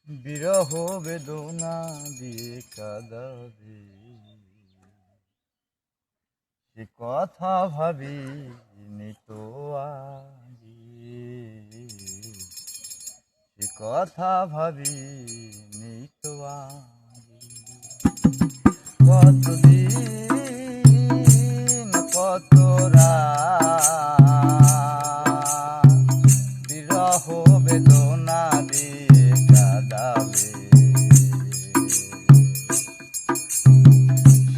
বিরহ বেদনা দিয়ে কাঁদাবে, সে কথা ভাবি নিতো আজি, সে কথা ভাবি নিতো আজি। কতদিন কত রাত বিরহ বেদনা দিয়ে কাঁদাবে,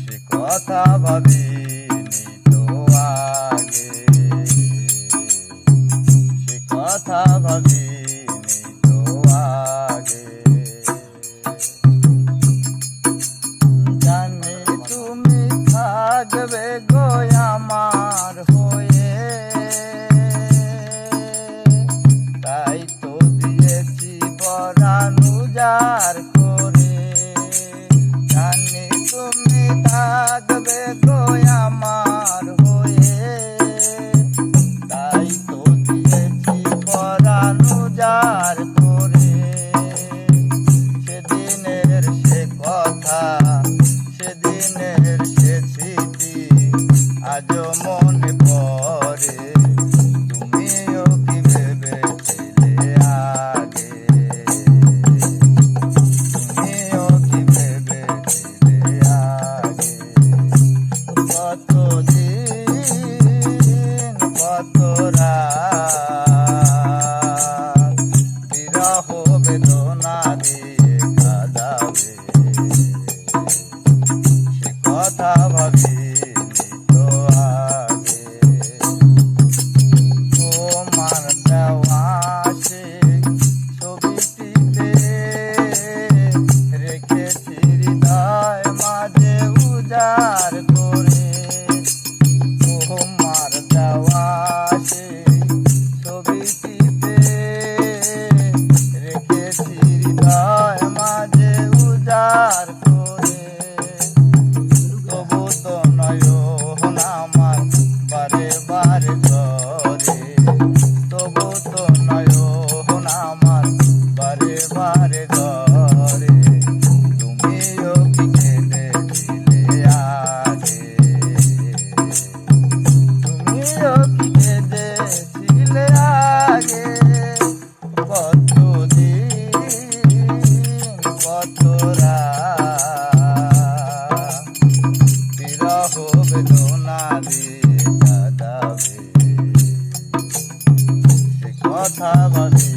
সে কথা ভাবি নিতো আগে, সে কথা ভাবি নিতো আগে। জানি তুমি থাকবে গো আমার হয়ে, তাই তো দিয়েছি পরাণ উজাড় করে। জানি তুমি থাকবে গো আমার হয়ে, তাই তো দিয়েছি পরাণ উজাড় করে। সেদিনের সে কথা, সেদিনের সে স্মৃতি আজও মনে পড়ে। তুমিও কি ভেবেছিলে আগে, তুমিও কি ভেবেছিলে আগে। কতদিন কত রাত বিরহ বেদনা দিয়ে কাঁদাবে, সে কথা ভাবি নিতো আগে। তোমার দেওয়া সে ছবিটিতে রেখেছি হৃদয় মাঝে উজাড় করে। তোমার দেওয়া সে ছবিটিতে রেখেছি হৃদয় মাঝে উজাড় করে। তবু তো নয়ন আমার বারে বারে ঝরে, তবু তো নয়ন আমার বারে বারে ঝরে। তুমিও কি কেঁদেছিলে আগে, তুমিও কি কেঁদেছিলে আগে। কতদিন কত রাত বিরহ বেদনা দিয়ে কাঁদাবে, সে কথা ভাবি